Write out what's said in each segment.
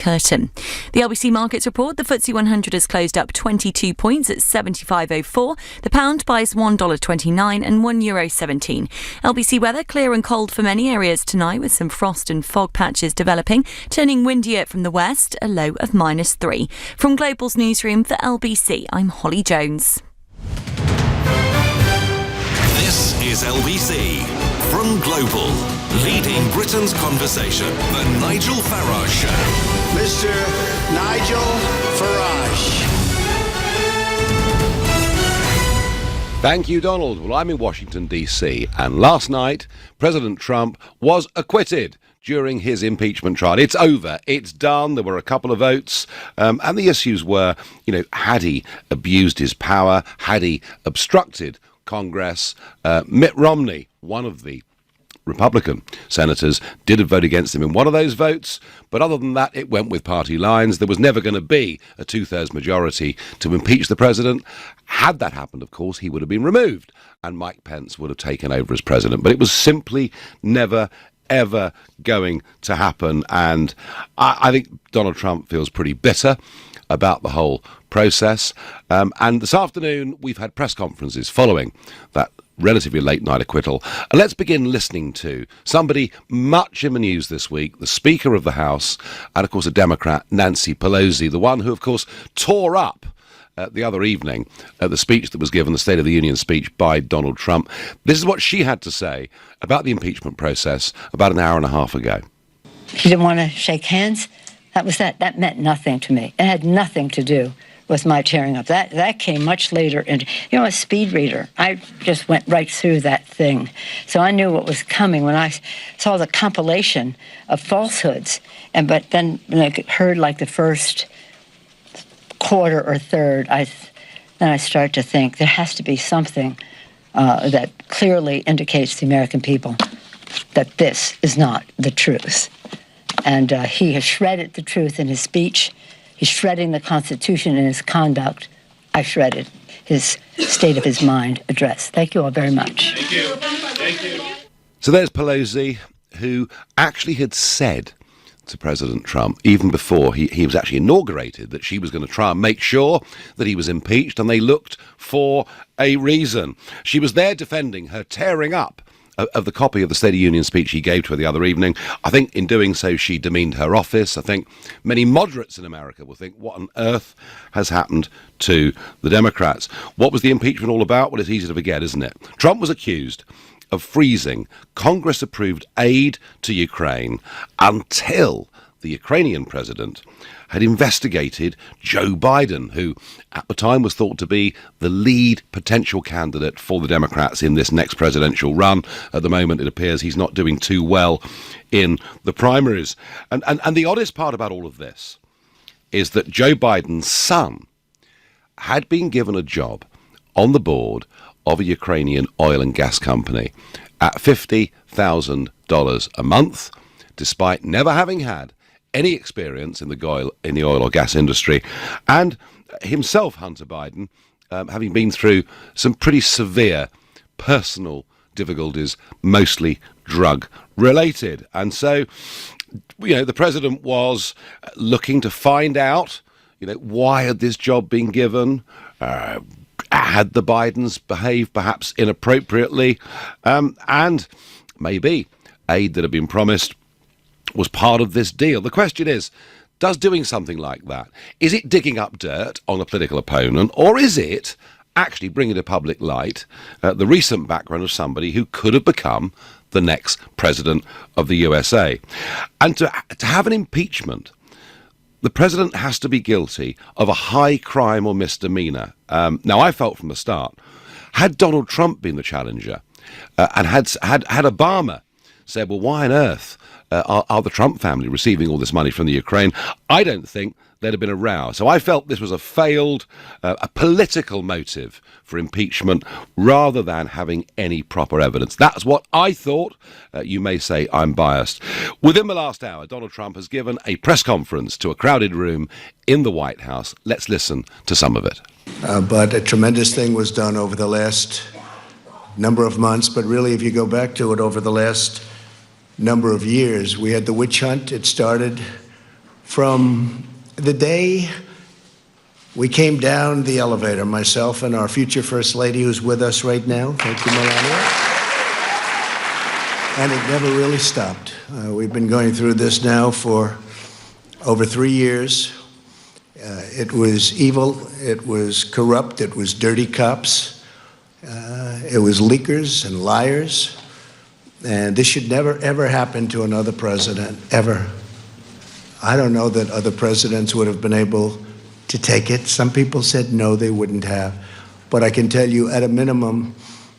curtain. The LBC markets report the FTSE 100 has closed up 22 points at 75.04. The pound buys $1.29 and €1.17. LBC weather clear and cold for many areas tonight, with some frost and fog patches developing, turning windier from the west, a low of -3. From Global's newsroom for LBC, I'm Holly Jones. This is LBC from Global, leading Britain's conversation. The Nigel Farage Show. Mr. Nigel Farage. Thank you, Donald. Well, I'm in Washington, D.C., and last night, President Trump was acquitted during his impeachment trial. It's over. It's done. There were a couple of votes. And the issues were, had he abused his power? Had he obstructed Congress? Mitt Romney, one of the Republican senators, did vote against him in one of those votes, but other than that, it went with party lines. There was never going to be a two-thirds majority to impeach the president. Had that happened, of course, he would have been removed, and Mike Pence would have taken over as president. But it was simply never, ever going to happen, and I think Donald Trump feels pretty bitter about the whole process. And this afternoon, we've had press conferences following that relatively late night acquittal. And let's begin listening to somebody much in the news this week, the Speaker of the House, and of course a Democrat, Nancy Pelosi, the one who of course tore up the other evening the speech that was given, the State of the Union speech by Donald Trump. This is what she had to say about the impeachment process about an hour and a half ago. She didn't want to shake hands. That was that. That meant nothing to me. It had nothing to do with my tearing up. That came much later. And, a speed reader, I just went right through that thing. So I knew what was coming when I saw the compilation of falsehoods. But then when I heard like the first quarter or third, then I started to think there has to be something that clearly indicates to the American people that this is not the truth. And he has shredded the truth in his speech. He's shredding the Constitution in his conduct. I shredded his state of his mind address. Thank you all very much. Thank you. Thank you. So there's Pelosi, who actually had said to President Trump, even before he was actually inaugurated, that she was going to try and make sure that he was impeached, and they looked for a reason. She was there defending her tearing up of the copy of the State of the Union speech he gave to her the other evening. I think in doing so, she demeaned her office. I think many moderates in America will think, what on earth has happened to the Democrats? What was the impeachment all about? Well, it's easy to forget, isn't it? Trump was accused of freezing Congress-approved aid to Ukraine until the Ukrainian president had investigated Joe Biden, who at the time was thought to be the lead potential candidate for the Democrats in this next presidential run. At the moment, it appears he's not doing too well in the primaries. And the oddest part about all of this is that Joe Biden's son had been given a job on the board of a Ukrainian oil and gas company at $50,000 a month, despite never having had any experience in the oil or gas industry, and himself, Hunter Biden, having been through some pretty severe personal difficulties, mostly drug-related. And so, the president was looking to find out, why had this job been given? Had the Bidens behaved perhaps inappropriately? And maybe aid that had been promised was part of this deal. The question is, does doing something like that, is it digging up dirt on a political opponent, or is it actually bringing to public light the recent background of somebody who could have become the next president of the USA? And to have an impeachment, the president has to be guilty of a high crime or misdemeanor. Now, I felt from the start, had Donald Trump been the challenger and had Obama said, well, why on earth are the Trump family receiving all this money from the Ukraine? I don't think there'd have been a row. So I felt this was a failed, a political motive for impeachment rather than having any proper evidence. That's what I thought. You may say I'm biased. Within the last hour, Donald Trump has given a press conference to a crowded room in the White House. Let's listen to some of it. But a tremendous thing was done over the last number of months. But really, if you go back to it over the last number of years, we had the witch hunt. It started from the day we came down the elevator, myself and our future First Lady who's with us right now. Thank you, Melania. And it never really stopped. We've been going through this now for over 3 years. It was evil, it was corrupt, it was dirty cops, it was leakers and liars. And this should never, ever happen to another president, ever. I don't know that other presidents would have been able to take it. Some people said no, they wouldn't have. But I can tell you, at a minimum,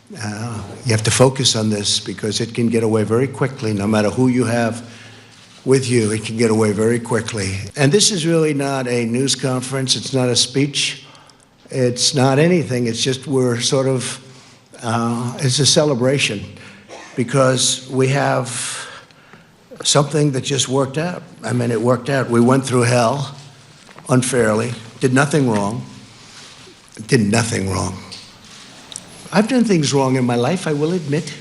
you have to focus on this because it can get away very quickly. No matter who you have with you, it can get away very quickly. And this is really not a news conference. It's not a speech. It's not anything. It's just we're sort of, it's a celebration because we have something that just worked out. I mean, it worked out. We went through hell unfairly, did nothing wrong, did nothing wrong. I've done things wrong in my life, I will admit.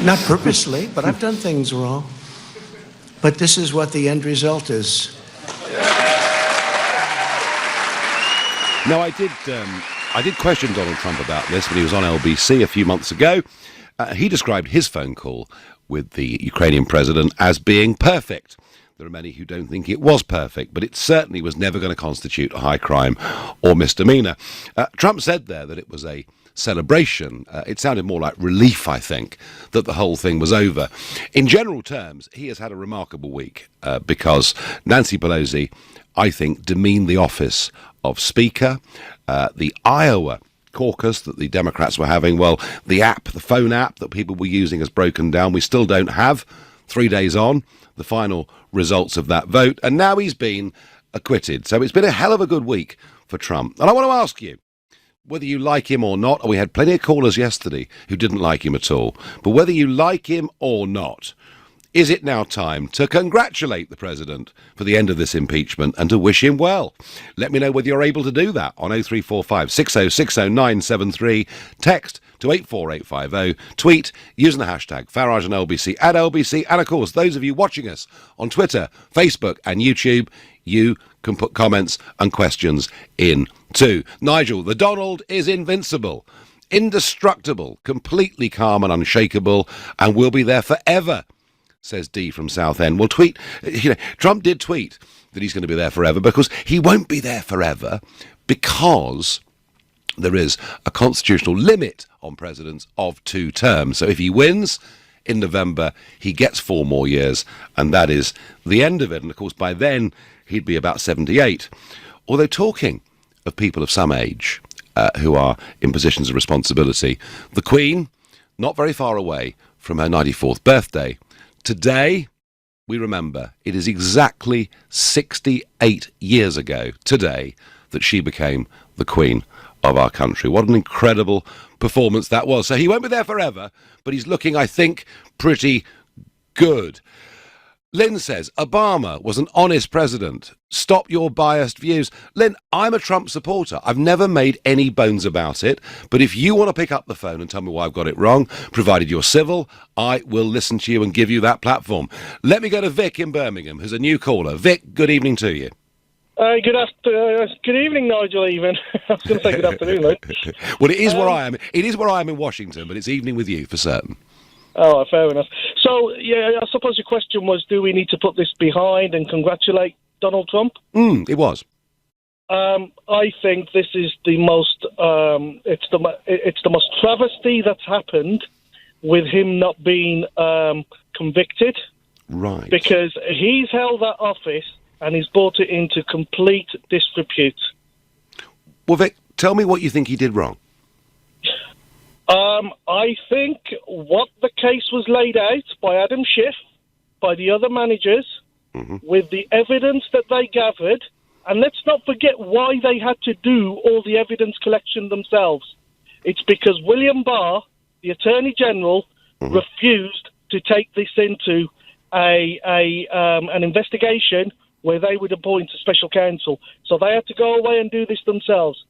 Not purposely, but I've done things wrong. But this is what the end result is. Now, I did question Donald Trump about this when he was on LBC a few months ago. He described his phone call with the Ukrainian president as being perfect. There are many who don't think it was perfect, but it certainly was never going to constitute a high crime or misdemeanor. Trump said there that it was a celebration. It sounded more like relief, I think, that the whole thing was over. In general terms, he has had a remarkable week because Nancy Pelosi, I think, demeaned the office of Speaker. The Iowa caucus that the Democrats were having, well, the phone app that people were using has broken down. We still don't have, 3 days on, the final results of that vote, and now he's been acquitted. So it's been a hell of a good week for Trump. And I want to ask you, whether you like him or not, and we had plenty of callers yesterday who didn't like him at all, but whether you like him or not, is it now time to congratulate the president for the end of this impeachment and to wish him well? Let me know whether you're able to do that on 0345 6060973, text to 84850, tweet using the hashtag Farage and LBC at LBC, and of course those of you watching us on Twitter, Facebook and YouTube, you can put comments and questions in too. Nigel, the Donald is invincible, indestructible, completely calm and unshakable, and will be there forever, says D from Southend. Well, Trump did tweet that he's going to be there forever because he won't be there forever because there is a constitutional limit on presidents of 2 terms. So if he wins in November, he gets 4 more years, and that is the end of it. And of course, by then, he'd be about 78. Although talking of people of some age who are in positions of responsibility, the Queen, not very far away from her 94th birthday. Today, we remember it is exactly 68 years ago today that she became the Queen of our country. What an incredible performance that was. So he won't be there forever, but he's looking, I think, pretty good. Lynn says, Obama was an honest president. Stop your biased views. Lynn, I'm a Trump supporter. I've never made any bones about it. But if you want to pick up the phone and tell me why I've got it wrong, provided you're civil, I will listen to you and give you that platform. Let me go to Vic in Birmingham, who's a new caller. Vic, good evening to you. Good evening, Nigel, even. I was going to say good afternoon, mate. Well, it is where I am. It is where I am in Washington, but it's evening with you, for certain. Oh, fair enough. So, yeah, I suppose your question was, do we need to put this behind and congratulate Donald Trump? It was. I think this is the most, it's the most travesty that's happened with him not being convicted. Right. Because he's held that office and he's brought it into complete disrepute. Well, Vic, tell me what you think he did wrong. I think what the case was laid out by Adam Schiff, by the other managers, with the evidence that they gathered, and let's not forget why they had to do all the evidence collection themselves. It's because William Barr, the Attorney General, refused to take this into an investigation where they would appoint a special counsel. So they had to go away and do this themselves.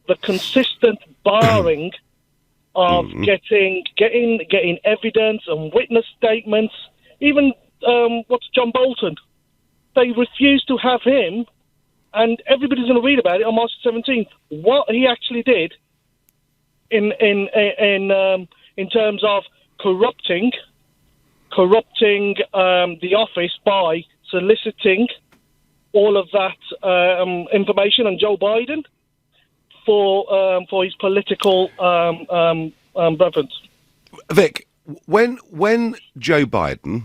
The consistent barring of getting evidence and witness statements, even what's John Bolton? they refused to have him, and everybody's going to read about it on March 17th. What he actually did in terms of corrupting the office by soliciting all of that information on Joe Biden for his political preference. Vic, when Joe Biden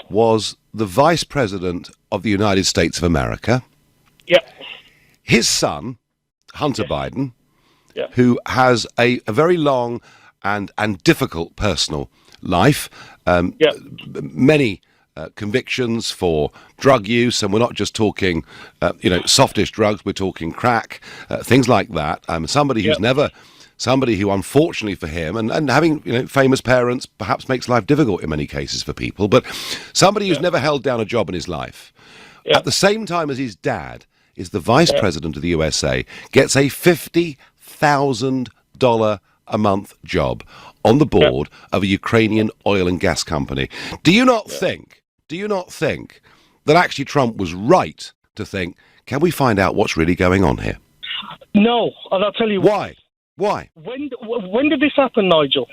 was the Vice President of the United States of America, his son, Hunter Biden, who has a very long and difficult personal life, many convictions for drug use, and we're not just talking, softish drugs, we're talking crack, things like that. Somebody who, unfortunately for him, and having famous parents perhaps makes life difficult in many cases for people, but somebody who's never held down a job in his life, at the same time as his dad is the Vice President of the USA, gets a $50,000 a month job on the board of a Ukrainian oil and gas company. Do you not think that actually Trump was right to think, can we find out what's really going on here? No, and I'll tell you why. When did this happen, Nigel?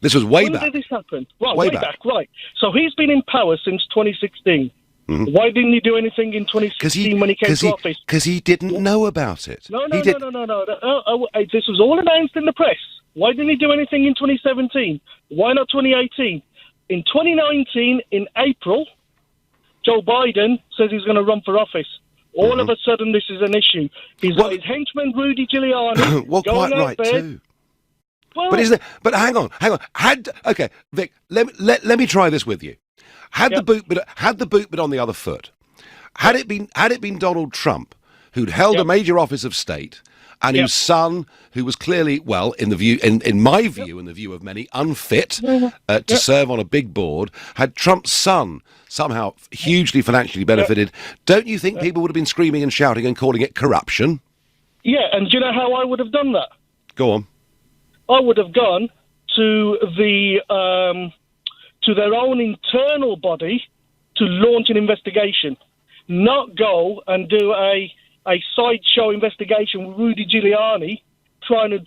This was way back. When did this happen? Right, way back. Right. So he's been in power since 2016. Mm-hmm. Why didn't he do anything in 2016 when he came to office? Because he didn't know about it. No. This was all announced in the press. Why didn't he do anything in 2017? Why not 2018? In 2019, in April, Joe Biden says he's going to run for office. All of a sudden, this is an issue. He's got his henchman, Rudy Giuliani. Well, quite right, too. Well, but hang on. Okay, Vic, let me try this with you. Had the boot been on the other foot, had it been Donald Trump who'd held a major office of state, and whose son, who was clearly, well, in my view, in the view of many, unfit to serve on a big board, had Trump's son somehow hugely financially benefited, don't you think people would have been screaming and shouting and calling it corruption? Yeah, and do you know how I would have done that? Go on. I would have gone to their own internal body to launch an investigation, not go and do a sideshow investigation with Rudy Giuliani trying to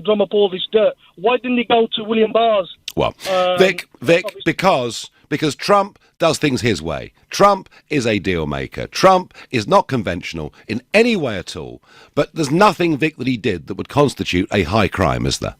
drum up all this dirt. Why didn't he go to William Barr's? Well, Vic, because Trump does things his way. Trump is a deal maker. Trump is not conventional in any way at all. But there's nothing, Vic, that he did that would constitute a high crime, is there?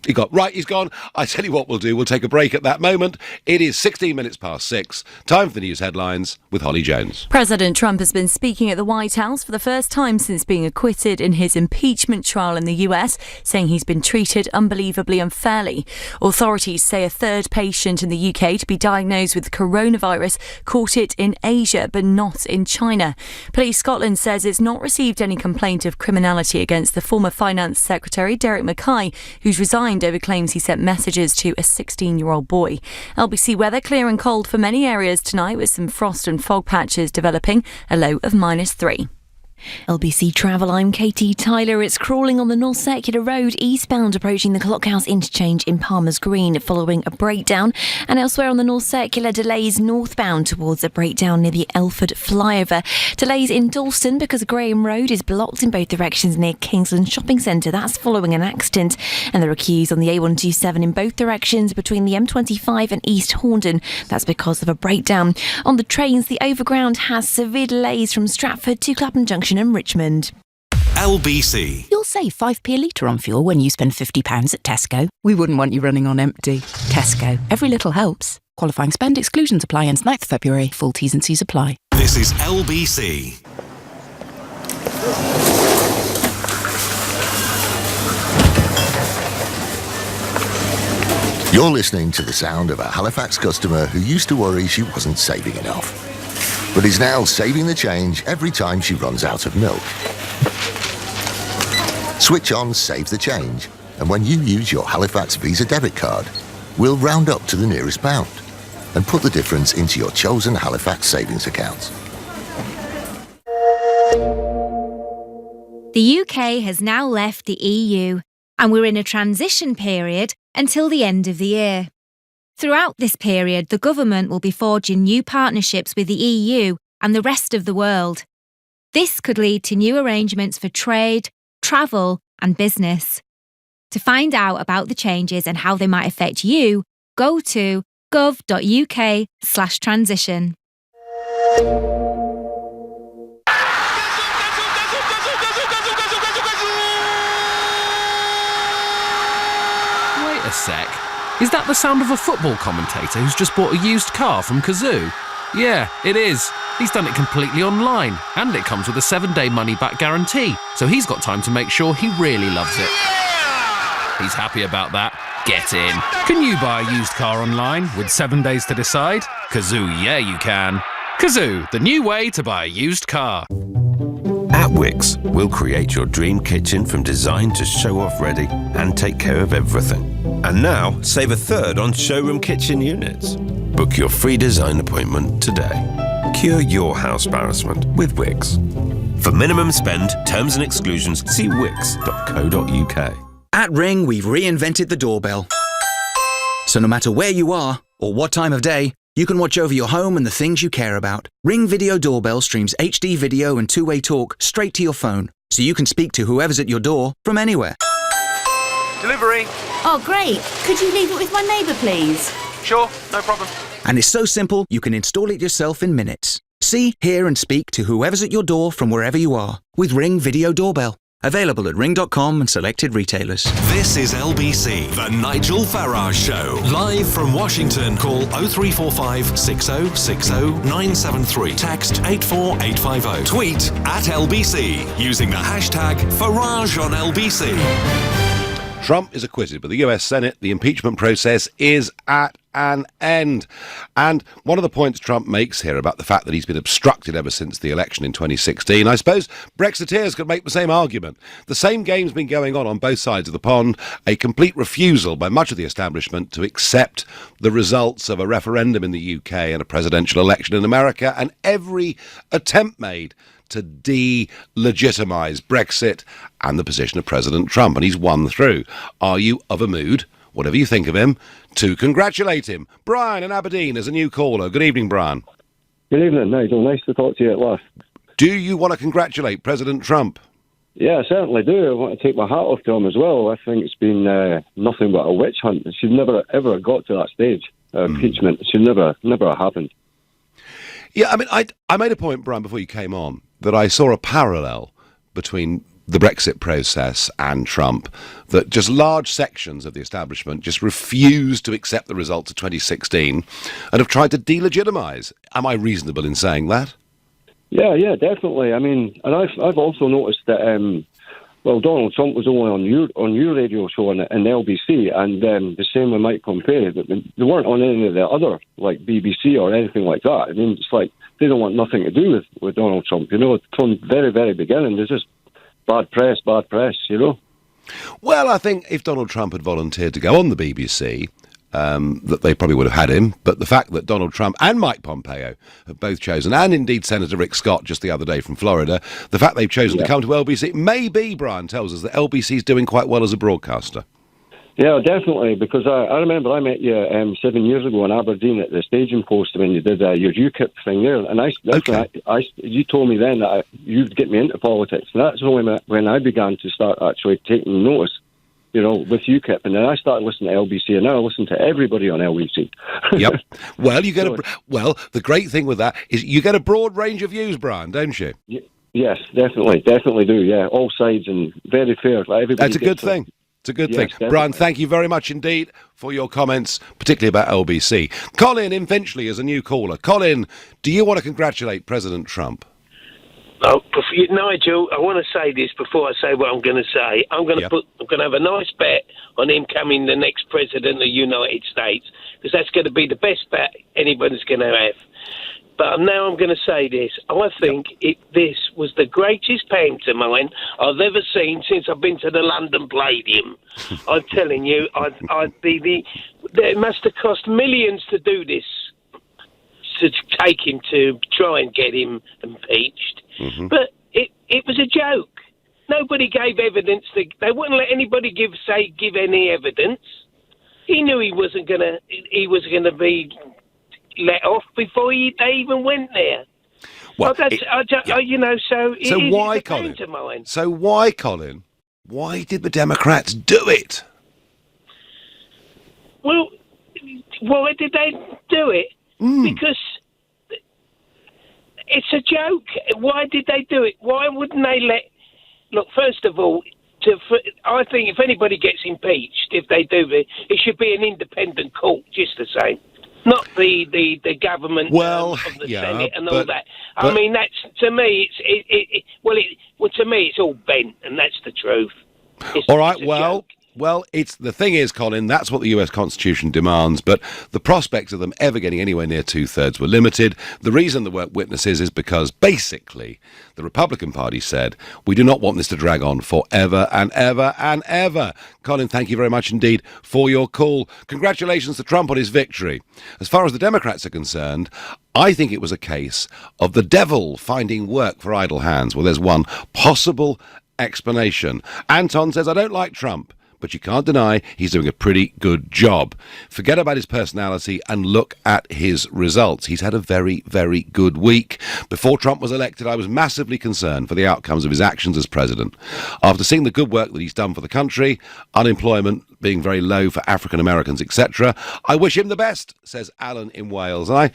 He's gone. I tell you what we'll do. We'll take a break at that moment. It is 16 minutes past 6. Time for the news headlines with Holly Jones. President Trump has been speaking at the White House for the first time since being acquitted in his impeachment trial in the US, saying he's been treated unbelievably unfairly. Authorities say a third patient in the UK to be diagnosed with coronavirus caught it in Asia, but not in China. Police Scotland says it's not received any complaint of criminality against the former Finance Secretary, Derek Mackay, who's resigned over claims he sent messages to a 16-year-old boy. LBC weather clear and cold for many areas tonight, with some frost and fog patches developing, a low of -3. LBC Travel, I'm Katie Tyler. It's crawling on the North Circular Road eastbound approaching the Clockhouse interchange in Palmer's Green following a breakdown, and elsewhere on the North Circular, delays northbound towards a breakdown near the Elford flyover. Delays in Dalston because Graham Road is blocked in both directions near Kingsland Shopping Centre. That's following an accident, and there are queues on the A127 in both directions between the M25 and East Horndon. That's because of a breakdown. On the trains, the Overground has severe delays from Stratford to Clapham Junction and Richmond. LBC. You'll save 5p a litre on fuel when you spend £50 at Tesco. We wouldn't want you running on empty. Tesco. Every little helps. Qualifying spend exclusions apply ends 9th February. Full T's and C's apply. This is LBC. You're listening to the sound of a Halifax customer who used to worry she wasn't saving enough, but is now saving the change every time she runs out of milk. Switch on Save the Change, and when you use your Halifax Visa debit card, we'll round up to the nearest pound and put the difference into your chosen Halifax savings accounts. The UK has now left the EU, and we're in a transition period until the end of the year. Throughout this period, the government will be forging new partnerships with the EU and the rest of the world. This could lead to new arrangements for trade, travel, and business. To find out about the changes and how they might affect you, go to gov.uk/transition. Wait a sec. Is that the sound of a football commentator who's just bought a used car from Kazoo? Yeah, it is. He's done it completely online, and it comes with a 7-day money-back guarantee, so he's got time to make sure he really loves it. He's happy about that. Get in. Can you buy a used car online with 7 days to decide? Kazoo, yeah you can. Kazoo, the new way to buy a used car. At Wix, we'll create your dream kitchen from design to show-off ready and take care of everything. And now, save a third on showroom kitchen units. Book your free design appointment today. Cure your house embarrassment with Wix. For minimum spend, terms and exclusions, see wix.co.uk. At Ring, we've reinvented the doorbell. So no matter where you are or what time of day, you can watch over your home and the things you care about. Ring Video Doorbell streams HD video and two-way talk straight to your phone, so you can speak to whoever's at your door from anywhere. Delivery. Oh, great. Could you leave it with my neighbour, please? Sure, no problem. And it's so simple, you can install it yourself in minutes. See, hear and speak to whoever's at your door from wherever you are with Ring Video Doorbell. Available at ring.com and selected retailers. This is LBC, the Nigel Farage Show. Live from Washington. Call 0345 6060 973. Text 84850. Tweet at LBC using the hashtag Farage on LBC. Trump is acquitted, but the US Senate, the impeachment process is at an end. And one of the points Trump makes here about the fact that he's been obstructed ever since the election in 2016, I suppose Brexiteers could make the same argument. The same game's been going on both sides of the pond, a complete refusal by much of the establishment to accept the results of a referendum in the UK and a presidential election in America, and every attempt made to delegitimise Brexit and the position of President Trump, and he's won through. Are you of a mood, whatever you think of him, to congratulate him? Brian in Aberdeen is a new caller. Good evening, Brian. Good evening, Nigel. Nice to talk to you at last. Do you want to congratulate President Trump? Yeah, I certainly do. I want to take my hat off to him as well. I think it's been nothing but a witch hunt. It should never, ever have got to that stage. Impeachment. It should never have happened. Yeah, I mean, I made a point, Brian, before you came on, that I saw a parallel between the Brexit process and Trump, that just large sections of the establishment just refused to accept the results of 2016 and have tried to delegitimise. Am I reasonable in saying that? Yeah, definitely. I mean, and I've also noticed that, Donald Trump was only on your radio show in LBC, and the same with Mike Pompeo, but they weren't on any of the other, like BBC or anything like that. I mean, it's like they don't want nothing to do with Donald Trump, you know. From the very, very beginning, there's just bad press, you know. Well, I think if Donald Trump had volunteered to go on the BBC, that they probably would have had him. But the fact that Donald Trump and Mike Pompeo have both chosen, and indeed Senator Rick Scott just the other day from Florida, the fact they've chosen to come to LBC, maybe, Brian tells us, that LBC is doing quite well as a broadcaster. Yeah, definitely, because I remember I met you 7 years ago in Aberdeen at the staging post when you did your UKIP thing there, and you told me then that you'd get me into politics, and that's only when I began to start actually taking notice, you know, with UKIP, and then I started listening to LBC, and now I listen to everybody on LBC. Yep. Well, you get the great thing with that is you get a broad range of views, Brian, don't you? Yes, definitely do. Yeah, all sides and very fair. Like everybody. That's a good thing. It's a good thing. Definitely. Brian, thank you very much indeed for your comments, particularly about LBC. Colin in Finchley is a new caller. Colin, do you want to congratulate President Trump? Oh, Nigel, I want to say this before I say what I'm going to say. I'm going to have a nice bet on him coming the next president of the United States, because that's going to be the best bet anybody's going to have. But now I'm going to say this. I think this was the greatest pantomime I've ever seen since I've been to the London Palladium. I'm telling you, it must have cost millions to do this, to take him to try and get him impeached. Mm-hmm. But it was a joke. Nobody gave evidence. They wouldn't let anybody give any evidence. He knew he was gonna be let off before they even went there. Well, so why, Colin? So why, Colin? Why did the Democrats do it? Well, why did they do it? Because it's a joke. Why did they do it? Why wouldn't they Look, first of all, I think if anybody gets impeached, if they do it should be an independent court, just the same. Not the government of the Senate and all that. I mean, that's to me. To me, it's all bent, and that's the truth. All right. Well, it's the thing is, Colin, that's what the US Constitution demands, but the prospects of them ever getting anywhere near 2/3 were limited. The reason there weren't witnesses is because, basically, the Republican Party said, we do not want this to drag on forever and ever and ever. Colin, thank you very much indeed for your call. Congratulations to Trump on his victory. As far as the Democrats are concerned, I think it was a case of the devil finding work for idle hands. Well, there's one possible explanation. Anton says, I don't like Trump, but you can't deny he's doing a pretty good job. Forget about his personality and look at his results. He's had a very, very good week. Before Trump was elected, I was massively concerned for the outcomes of his actions as president. After seeing the good work that he's done for the country, unemployment being very low for African Americans, etc., I wish him the best, says Alan in Wales. And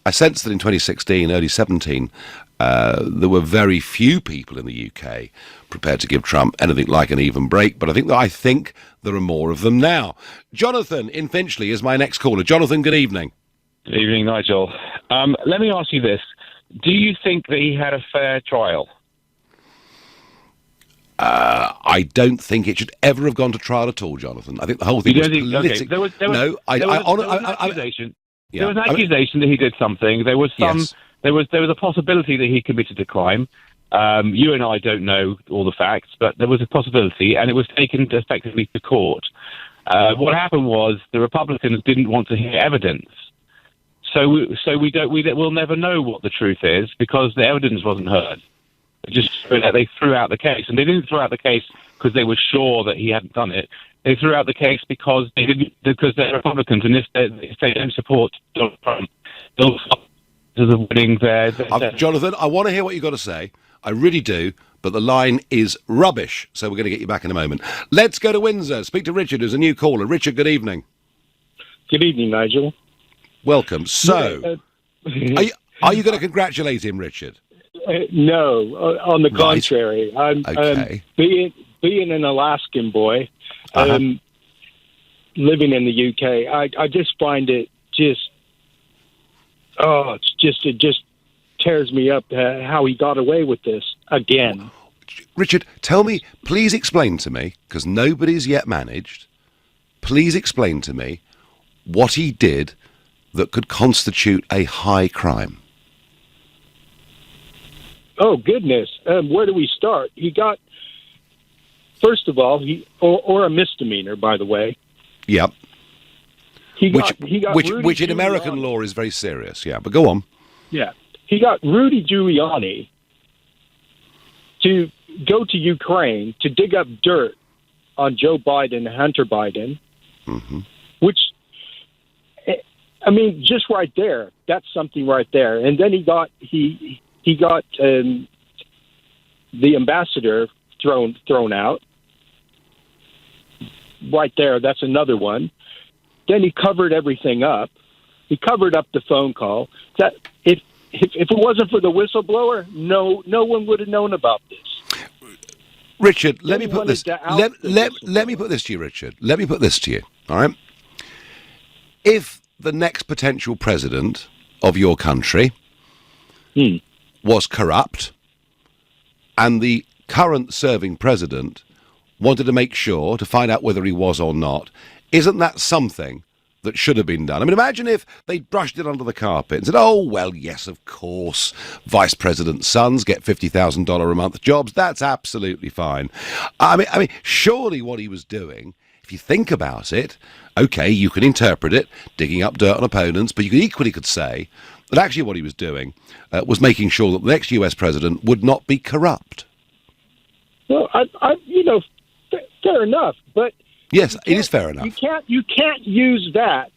I sensed that in 2016, early 17, there were very few people in the UK prepared to give Trump anything like an even break, but I think there are more of them now. Jonathan in Finchley is my next caller. Jonathan, good evening. Good evening, Nigel. Let me ask you this. Do you think that he had a fair trial? I don't think it should ever have gone to trial at all, Jonathan. I think the whole thing was political. There was an accusation. There was an accusation that he did something. There was some... Yes. There was a possibility that he committed a crime. You and I don't know all the facts, but there was a possibility, and it was taken effectively to court. What happened was the Republicans didn't want to hear evidence, we'll never know what the truth is because the evidence wasn't heard. They threw out the case, and they didn't throw out the case because they were sure that he hadn't done it. They threw out the case because they're Republicans, and if they don't support Donald Trump, they'll winning Jonathan, I want to hear what you've got to say. I really do, but the line is rubbish, so we're going to get you back in a moment. Let's go to Windsor. Speak to Richard, who's a new caller. Richard, good evening. Good evening, Nigel. Welcome. So, are you going to congratulate him, Richard? No, on the contrary. I'm being an Alaskan boy, living in the UK. I just find it it just tears me up how he got away with this again. Richard, please explain to me, because nobody's yet managed, please explain to me what he did that could constitute a high crime. Oh, goodness. Where do we start? He got, first of all, or a misdemeanor, by the way. Yep. Which in Giuliani. American law is very serious, yeah. But go on. Yeah. He got Rudy Giuliani to go to Ukraine to dig up dirt on Joe Biden and Hunter Biden, which, I mean, just right there, that's something right there. And then he got the ambassador thrown out. Right there, that's another one. Then he covered everything up. He covered up the phone call. That if it wasn't for the whistleblower, no one would have known about this. Richard, let me put this. Let me put this to you, Richard. Let me put this to you. All right. If the next potential president of your country was corrupt, and the current serving president wanted to make sure to find out whether he was or not, isn't that something that should have been done? I mean, imagine if they'd brushed it under the carpet and said, oh, well, yes, of course, vice president's sons get $50,000 a month jobs. That's absolutely fine. I mean, surely what he was doing, if you think about it, okay, you can interpret it, digging up dirt on opponents, but you equally could say that actually what he was doing was making sure that the next US president would not be corrupt. Well, fair enough, but Yes, it is fair enough. You can't use that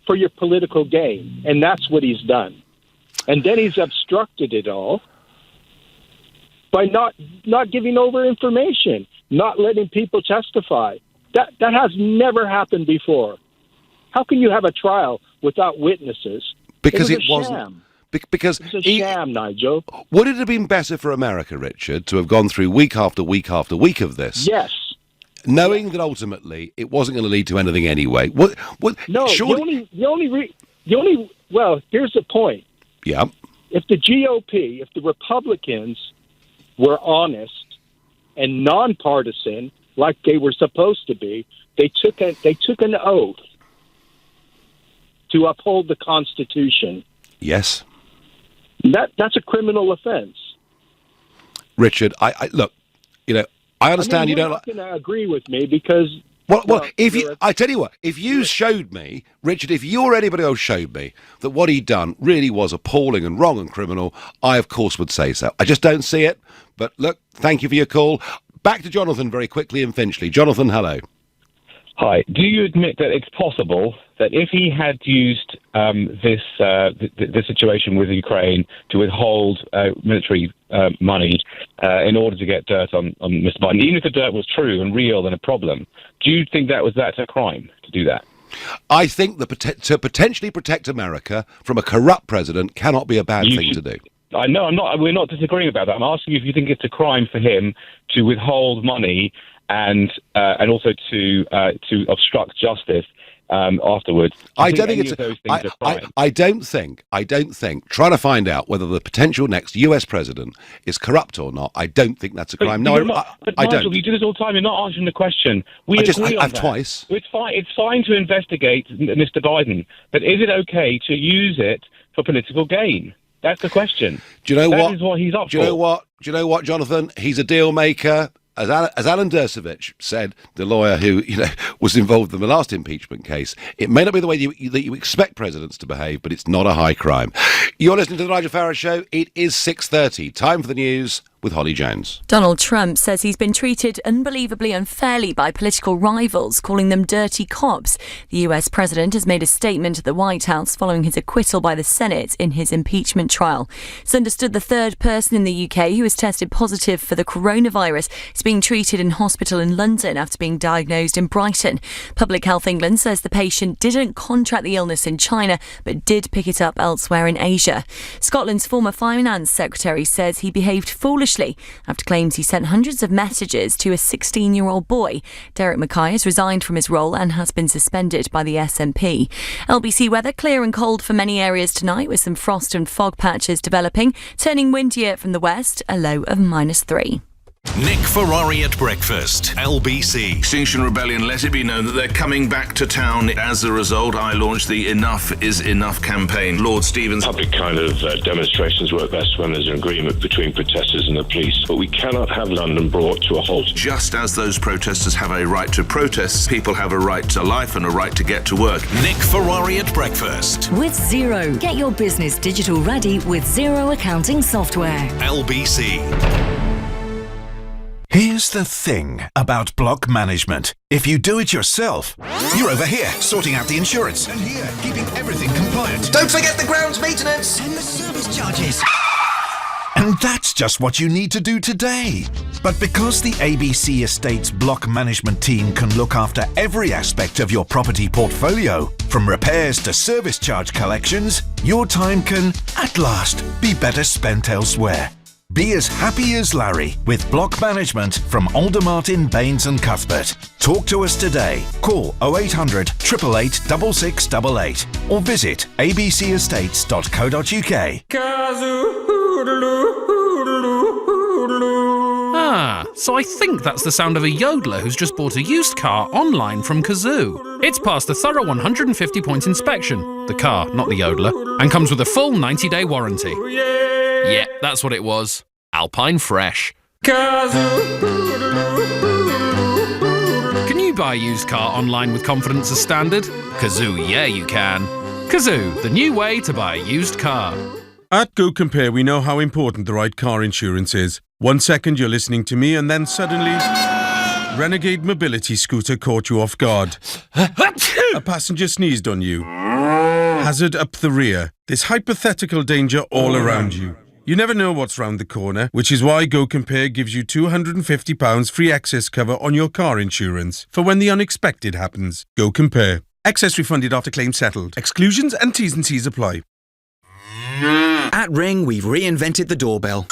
for your political gain, and that's what he's done. And then he's obstructed it all by not giving over information, not letting people testify. That has never happened before. How can you have a trial without witnesses? Because it it was wasn't. a sham. Because It's a sham, Nigel. Would it have been better for America, Richard, to have gone through week after week after week of this? Yes. Knowing that ultimately it wasn't going to lead to anything anyway. No, surely, well, here's the point. Yeah. If the GOP, if the Republicans were honest and nonpartisan, like they were supposed to be, they took an oath to uphold the Constitution. Yes. That's a criminal offense. Richard, I look, I understand you don't like. You're not going to agree with me because. Well, I tell you what, if you showed me, Richard, if you or anybody else showed me that what he'd done really was appalling and wrong and criminal, I of course would say so. I just don't see it. But look, thank you for your call. Back to Jonathan very quickly in Finchley. Jonathan, hello. Hi. Do you admit that it's possible that if he had used this situation with Ukraine to withhold military money in order to get dirt on Mr. Biden, even if the dirt was true and real and a problem, do you think that's a crime to do that? I think to potentially protect America from a corrupt president cannot be a bad thing to do. I know. We're not disagreeing about that. I'm asking you if you think it's a crime for him to withhold money and also to obstruct justice afterwards. I don't think I don't think trying to find out whether the potential next US president is corrupt or not. I don't think that's a crime. No, I Nigel, don't. you do this all the time. You're not answering the question. We agree on I've that. twice. It's fine to investigate Mr. Biden, but is it okay to use it for political gain? That's the question. Do you know what? That is what he's up Do you know what, Jonathan? He's a deal maker. As Alan Dershowitz said, the lawyer who was involved in the last impeachment case, it may not be the way that you expect presidents to behave, but it's not a high crime. You're listening to the Nigel Farage Show. It is 6:30. Time for the news with Holly Jones. Donald Trump says he's been treated unbelievably unfairly by political rivals, calling them dirty cops. The US president has made a statement at the White House following his acquittal by the Senate in his impeachment trial. It's understood the third person in the UK who has tested positive for the coronavirus is being treated in hospital in London after being diagnosed in Brighton. Public Health England says the patient didn't contract the illness in China but did pick it up elsewhere in Asia. Scotland's former finance secretary says he behaved foolishly after claims he sent hundreds of messages to a 16-year-old boy. Derek Mackay has resigned from his role and has been suspended by the SNP. LBC weather, clear and cold for many areas tonight with some frost and fog patches developing, turning windier from the west, a low of -3. Nick Ferrari at breakfast, LBC. Extinction Rebellion let it be known that they're coming back to town. As a result, I launched the Enough is Enough campaign. Lord Stevens. Public kind of demonstrations work best when there's an agreement between protesters and the police, but we cannot have London brought to a halt. Just as those protesters have a right to protest, people have a right to life and a right to get to work. Nick Ferrari at breakfast. With Xero. Get your business digital ready with Xero accounting software. LBC. Here's the thing about block management. If you do it yourself, you're over here sorting out the insurance. And here, keeping everything compliant. Don't forget the grounds maintenance and the service charges. And that's just what you need to do today. But because the ABC Estates block management team can look after every aspect of your property portfolio, from repairs to service charge collections, your time can, at last, be better spent elsewhere. Be as happy as Larry with block management from Alder Martin, Baines and Cuthbert. Talk to us today. Call 0800 888 6688 or visit abcestates.co.uk. So I think that's the sound of a yodeler who's just bought a used car online from Kazoo. It's passed a thorough 150-point inspection, the car, not the yodeler, and comes with a full 90-day warranty. Yeah, that's what it was. Alpine Fresh. Can you buy a used car online with confidence as standard? Kazoo, yeah you can. Kazoo, the new way to buy a used car. At Go Compare, we know how important the right car insurance is. 1 second you're listening to me and then suddenly Renegade mobility scooter caught you off guard. A passenger sneezed on you. Hazard up the rear. There's hypothetical danger all around you. You never know what's round the corner, which is why Go Compare gives you £250 free excess cover on your car insurance for when the unexpected happens. Go Compare. Excess refunded after claim settled. Exclusions and T's and C's apply. At Ring, we've reinvented the doorbell.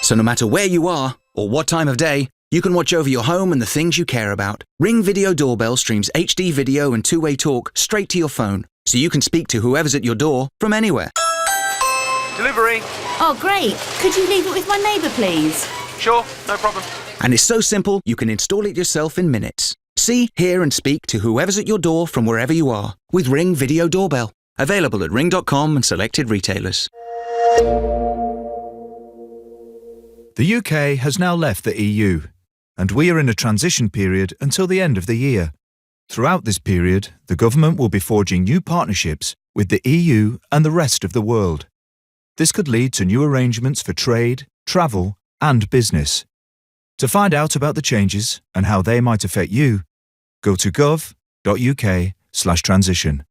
So no matter where you are or what time of day, you can watch over your home and the things you care about. Ring Video Doorbell streams HD video and two-way talk straight to your phone, so you can speak to whoever's at your door from anywhere. Delivery. Oh, great. Could you leave it with my neighbour, please? Sure, no problem. And it's so simple, you can install it yourself in minutes. See, hear and speak to whoever's at your door from wherever you are with Ring Video Doorbell. Available at ring.com and selected retailers. The UK has now left the EU, and we are in a transition period until the end of the year. Throughout this period, the government will be forging new partnerships with the EU and the rest of the world. This could lead to new arrangements for trade, travel, and business. To find out about the changes and how they might affect you, go to gov.uk/transition.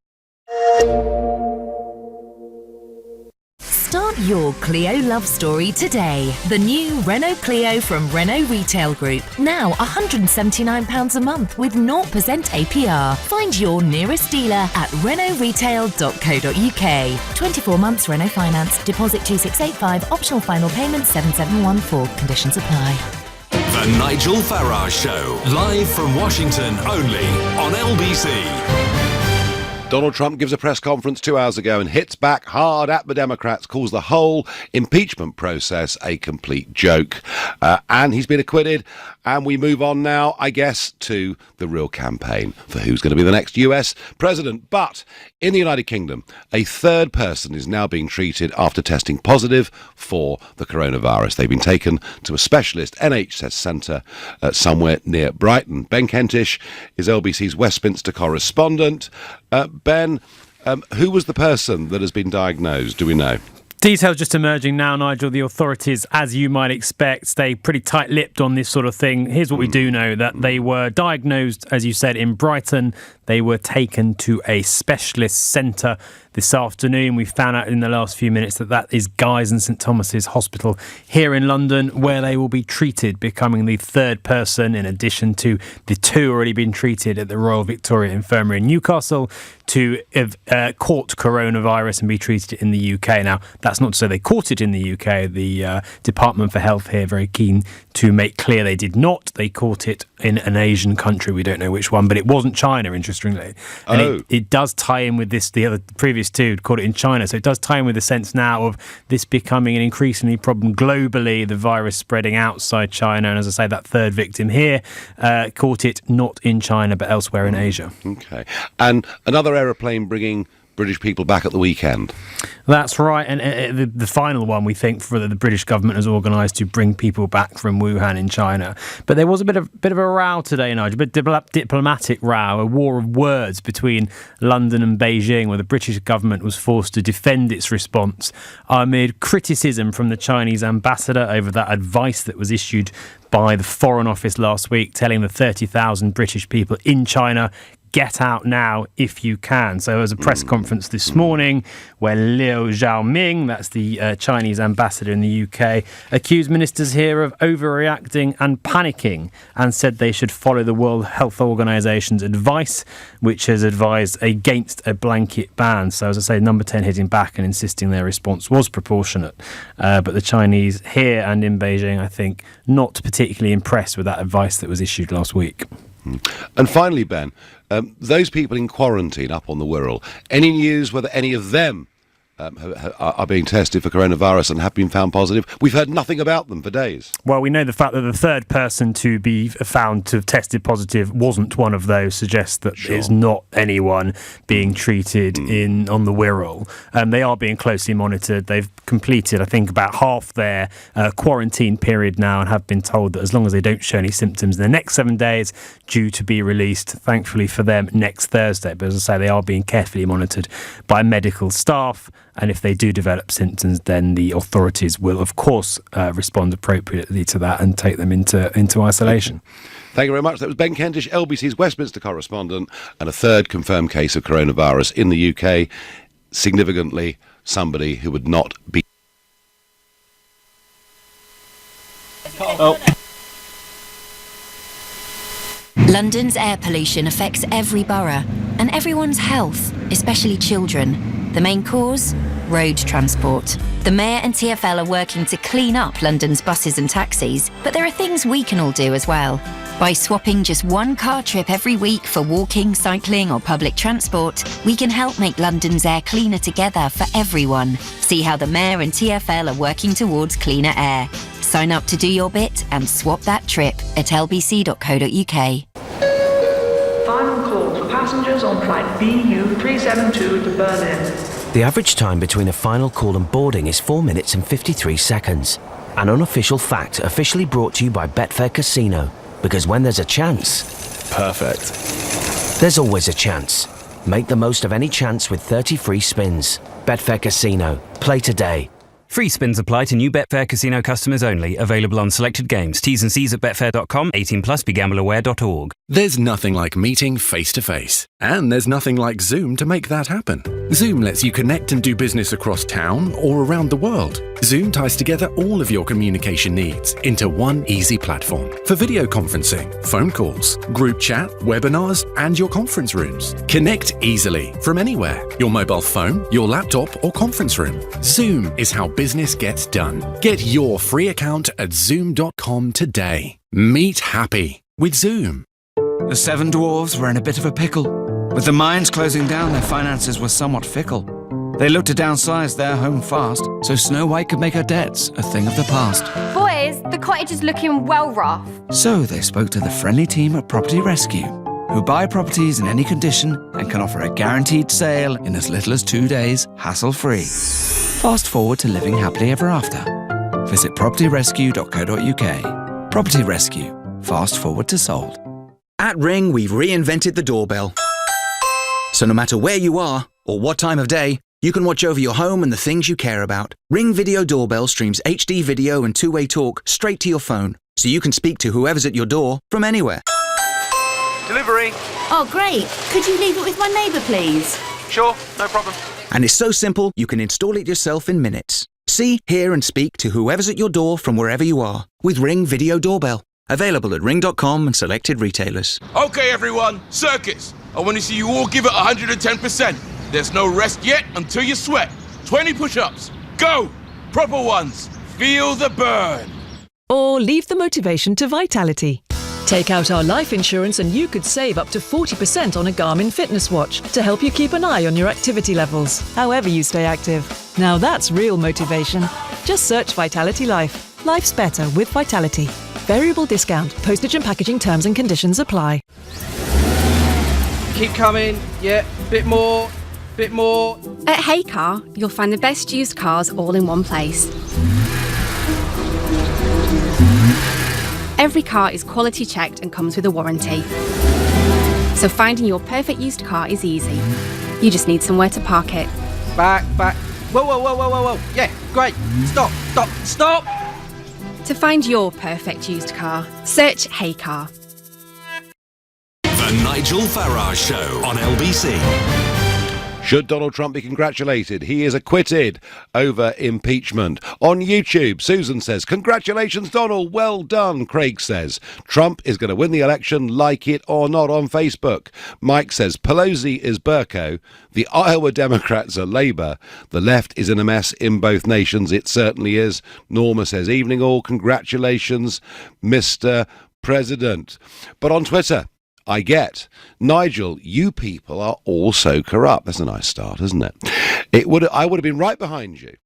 Start your Clio love story today. The new Renault Clio from Renault Retail Group. Now £179 a month with 0% APR. Find your nearest dealer at renaultretail.co.uk. 24 months Renault Finance. Deposit 2685. Optional final payment 7714. Conditions apply. The Nigel Farage Show. Live from Washington only on LBC. Donald Trump gives a press conference 2 hours ago and hits back hard at the Democrats, calls the whole impeachment process a complete joke. And he's been acquitted. And we move on now, I guess, to the real campaign for who's going to be the next US president. But in the United Kingdom, a third person is now being treated after testing positive for the coronavirus. They've been taken to a specialist NHS centre somewhere near Brighton. Ben Kentish is LBC's Westminster correspondent. Ben, who was the person that has been diagnosed? Do we know? Details just emerging now, Nigel. The authorities, as you might expect, stay pretty tight-lipped on this sort of thing. Here's what we do know, that they were diagnosed, as you said, in Brighton. They were taken to a specialist centre this afternoon. We found out in the last few minutes that is Guy's and St Thomas's Hospital here in London, where they will be treated, becoming the third person, in addition to the two already been treated at the Royal Victoria Infirmary in Newcastle, to have caught coronavirus and be treated in the UK. Now, that's not to say they caught it in the UK. The Department for Health here very keen to make clear they did not. They caught it in an Asian country. We don't know which one, but it wasn't China, interestingly. And it does tie in with this. The previous two caught it in China, so it does tie in with the sense now of this becoming an increasingly problem globally, the virus spreading outside China. And as I say, that third victim here caught it not in China, but elsewhere in Asia. Okay. And another aeroplane bringing British people back at the weekend. That's right, and the final one, we think, for the British government has organised to bring people back from Wuhan in China. But there was a bit of a row today, Nigel, a bit diplomatic row, a war of words between London and Beijing, where the British government was forced to defend its response amid criticism from the Chinese ambassador over that advice that was issued by the Foreign Office last week, telling the 30,000 British people in China, get out now if you can. So there was a press conference this morning where Liu Xiaoming, that's the Chinese ambassador in the UK, accused ministers here of overreacting and panicking and said they should follow the World Health Organization's advice, which has advised against a blanket ban. So as I say, Number 10 hitting back and insisting their response was proportionate. But the Chinese here and in Beijing, I think, not particularly impressed with that advice that was issued last week. And finally, Ben, those people in quarantine up on the Wirral, any news whether any of them are being tested for coronavirus and have been found positive? We've heard nothing about them for days. Well, we know the fact that the third person to be found to have tested positive wasn't one of those suggests that it's not anyone being treated on the Wirral. They are being closely monitored. They've completed, I think, about half their quarantine period now and have been told that as long as they don't show any symptoms in the next 7 days, due to be released, thankfully for them, next Thursday. But as I say, they are being carefully monitored by medical staff. And if they do develop symptoms, then the authorities will, of course, respond appropriately to that and take them into isolation. Thank you very much. That was Ben Kentish, LBC's Westminster correspondent, and a third confirmed case of coronavirus in the UK. Significantly, somebody who would not be... London's air pollution affects every borough and everyone's health, especially children. The main cause? Road transport. The Mayor and TfL are working to clean up London's buses and taxis, but there are things we can all do as well. By swapping just one car trip every week for walking, cycling or public transport, we can help make London's air cleaner together for everyone. See how the Mayor and TfL are working towards cleaner air. Sign up to do your bit and swap that trip at lbc.co.uk. Final call for passengers on flight BU 372 to Berlin. The average time between a final call and boarding is 4 minutes and 53 seconds. An unofficial fact officially brought to you by Betfair Casino. Because when there's a chance... Perfect. There's always a chance. Make the most of any chance with 30 free spins. Betfair Casino. Play today. Free spins apply to new Betfair Casino customers only. Available on selected games. T's and C's at betfair.com. 18 plus. BeGambleAware.org. There's nothing like meeting face-to-face. And there's nothing like Zoom to make that happen. Zoom lets you connect and do business across town or around the world. Zoom ties together all of your communication needs into one easy platform for video conferencing, phone calls, group chat, webinars, and your conference rooms. Connect easily from anywhere, your mobile phone, your laptop, or conference room. Zoom is how business gets done. Get your free account at zoom.com today. Meet happy with Zoom. The seven dwarves were in a bit of a pickle. With the mines closing down, their finances were somewhat fickle. They looked to downsize their home fast, so Snow White could make her debts a thing of the past. Boys, the cottage is looking well rough. So they spoke to the friendly team at Property Rescue, who buy properties in any condition and can offer a guaranteed sale in as little as 2 days, hassle-free. Fast forward to living happily ever after. Visit propertyrescue.co.uk. Property Rescue. Fast forward to sold. At Ring, we've reinvented the doorbell. So no matter where you are or what time of day, you can watch over your home and the things you care about. Ring Video Doorbell streams HD video and two-way talk straight to your phone, so you can speak to whoever's at your door from anywhere. Delivery. Oh, great. Could you leave it with my neighbour, please? Sure, no problem. And it's so simple, you can install it yourself in minutes. See, hear and speak to whoever's at your door from wherever you are with Ring Video Doorbell. Available at ring.com and selected retailers. Okay, everyone, circuits. I want to see you all give it 110%. There's no rest yet until you sweat. 20 push-ups. Go! Proper ones. Feel the burn. Or leave the motivation to Vitality. Take out our life insurance and you could save up to 40% on a Garmin fitness watch to help you keep an eye on your activity levels, however you stay active. Now that's real motivation. Just search Vitality Life. Life's better with Vitality. Variable discount. Postage and packaging terms and conditions apply. Keep coming. Yeah, bit more. At Hey Car, you'll find the best used cars all in one place. Every car is quality checked and comes with a warranty. So finding your perfect used car is easy. You just need somewhere to park it. Back. Whoa. Yeah, great. Stop. To find your perfect used car, search Hey Car. The Nigel Farage Show on LBC. Should Donald Trump be congratulated? He is acquitted over impeachment. On YouTube, Susan says, "Congratulations, Donald. Well done." Craig says, "Trump is going to win the election, like it or not." On Facebook, Mike says, "Pelosi is Burko. The Iowa Democrats are Labour. The left is in a mess in both nations." It certainly is. Norma says, "Evening all. Congratulations, Mr. President." But on Twitter, I get, "Nigel, you people are all so corrupt." That's a nice start, isn't it? I would have been right behind you,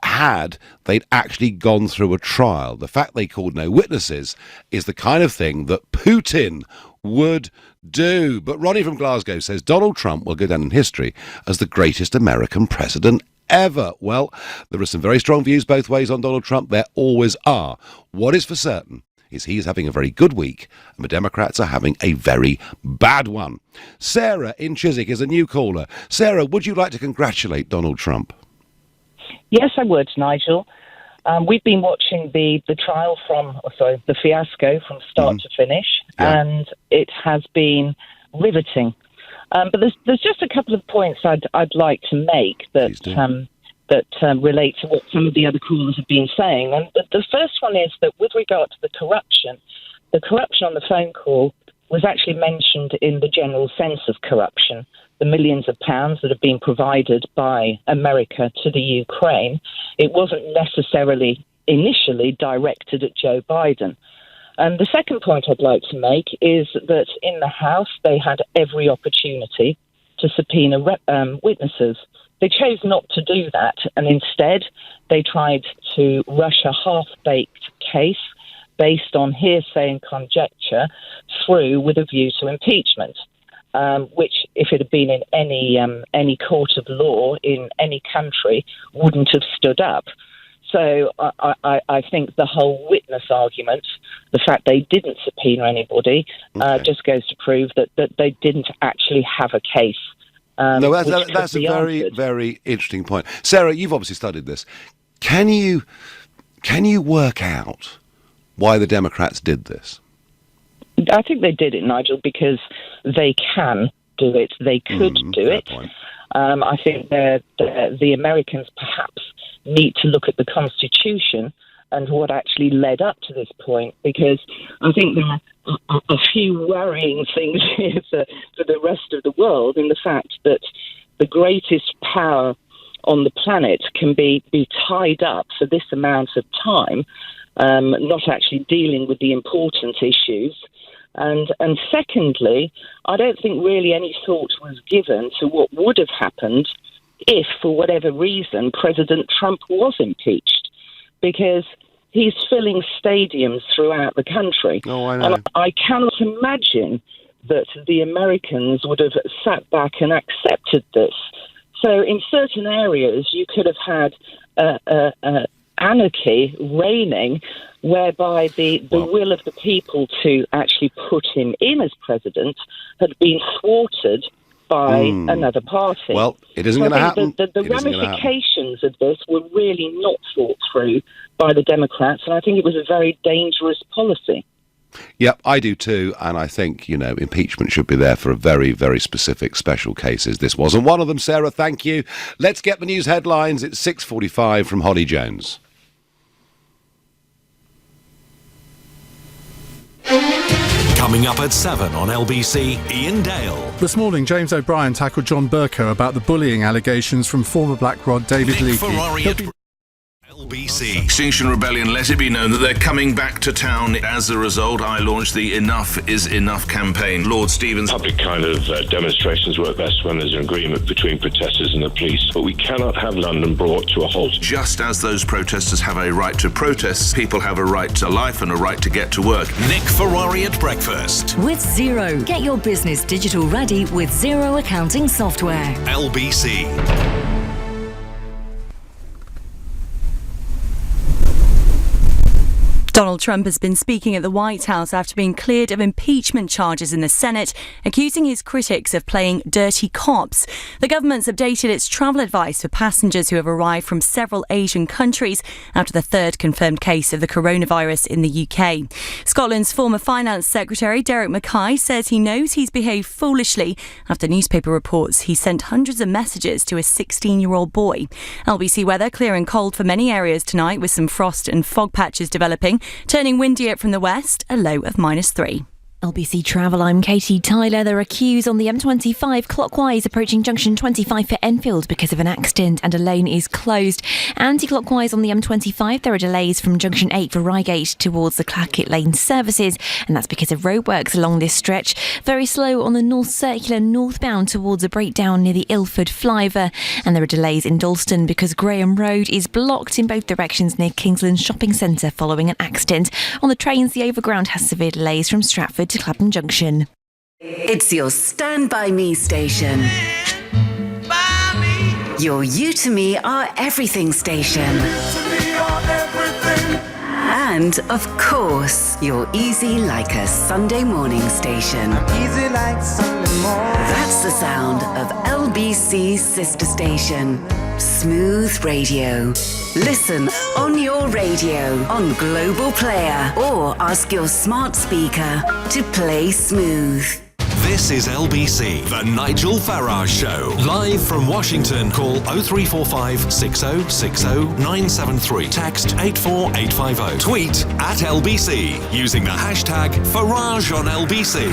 had they'd actually gone through a trial. The fact they called no witnesses is the kind of thing that Putin would do. But Ronnie from Glasgow says Donald Trump will go down in history as the greatest American president ever. Well, there are some very strong views both ways on Donald Trump. There always are. What is for certain is he is having a very good week and the Democrats are having a very bad one. Sarah in Chiswick is a new caller. Sarah, would you like to congratulate Donald Trump? Yes, I would, Nigel. We've been watching the trial the fiasco from start to finish, and it has been riveting. But there's just a couple of points I'd like to make that relate to what some of the other callers have been saying. And the first one is that with regard to the corruption on the phone call was actually mentioned in the general sense of corruption, the millions of pounds that have been provided by America to the Ukraine. It wasn't necessarily initially directed at Joe Biden. And the second point I'd like to make is that in the House, they had every opportunity to subpoena witnesses. They chose not to do that, and instead they tried to rush a half-baked case based on hearsay and conjecture through with a view to impeachment, which, if it had been in any court of law in any country, wouldn't have stood up. So I think the whole witness argument, the fact they didn't subpoena anybody, just goes to prove that they didn't actually have a case. No, that's a very, very interesting point. Sarah, you've obviously studied this. Can you work out why the Democrats did this? I think they did it, Nigel, because they can do it. They could do it. I think the Americans perhaps need to look at the Constitution and what actually led up to this point, because I think there are a few worrying things here for the rest of the world in the fact that the greatest power on the planet can be tied up for this amount of time, not actually dealing with the important issues. And secondly, I don't think really any thought was given to what would have happened if, for whatever reason, President Trump was impeached, because he's filling stadiums throughout the country. Oh, I know. And I cannot imagine that the Americans would have sat back and accepted this. So in certain areas, you could have had anarchy reigning, whereby the will of the people to actually put him in as president had been thwarted by another party. Well, it isn't going to happen. The ramifications of this were really not thought through by the Democrats, and I think it was a very dangerous policy. Yep, I do too, and I think, impeachment should be there for a very, very specific special cases. This wasn't one of them, Sarah, thank you. Let's get the news headlines. It's 6:45 from Holly Jones. Coming up at 7 on LBC, Ian Dale. This morning, James O'Brien tackled John Burko about the bullying allegations from former Black Rod David Leakey. LBC. Extinction Rebellion let it be known that they're coming back to town. As a result, I launched the Enough is Enough campaign. Lord Stevens. Public kind of demonstrations work best when there's an agreement between protesters and the police. But we cannot have London brought to a halt. Just as those protesters have a right to protest, people have a right to life and a right to get to work. Nick Ferrari at breakfast. With Xero. Get your business digital ready with Xero accounting software. LBC. Donald Trump has been speaking at the White House after being cleared of impeachment charges in the Senate, accusing his critics of playing dirty cops. The government's updated its travel advice for passengers who have arrived from several Asian countries after the third confirmed case of the coronavirus in the UK. Scotland's former Finance Secretary Derek Mackay says he knows he's behaved foolishly after newspaper reports he sent hundreds of messages to a 16-year-old boy. LBC weather clear and cold for many areas tonight, with some frost and fog patches developing. Turning windier from the west, a low of -3. LBC Travel, I'm Katie Tyler. There are queues on the M25 clockwise approaching junction 25 for Enfield because of an accident and a lane is closed. Anti-clockwise on the M25, there are delays from junction 8 for Reigate towards the Clackett Lane services, and that's because of roadworks along this stretch. Very slow on the North Circular northbound towards a breakdown near the Ilford flyover, and there are delays in Dalston because Graham Road is blocked in both directions near Kingsland Shopping Centre following an accident. On the trains, the overground has severe delays from Stratford to Clapham Junction. It's your Stand By Me station. Your You to Me Are Everything station. And And, of course, you're easy like a Sunday morning station. Easy like Sunday morning. That's the sound of LBC's sister station, Smooth Radio. Listen on your radio, on Global Player, or ask your smart speaker to play Smooth. This is LBC, the Nigel Farage Show. Live from Washington, call 0345 6060 973. Text 84850. Tweet at LBC using the hashtag Farage on LBC.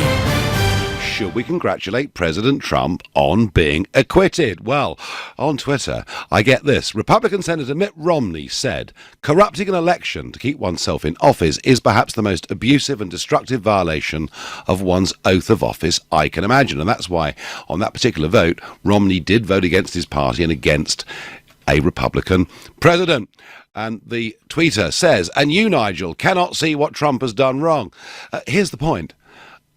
Should we congratulate President Trump on being acquitted? Well, on Twitter, I get this. Republican Senator Mitt Romney said, corrupting an election to keep oneself in office is perhaps the most abusive and destructive violation of one's oath of office I can imagine. And that's why, on that particular vote, Romney did vote against his party and against a Republican president. And the tweeter says, and you, Nigel, cannot see what Trump has done wrong. Here's the point.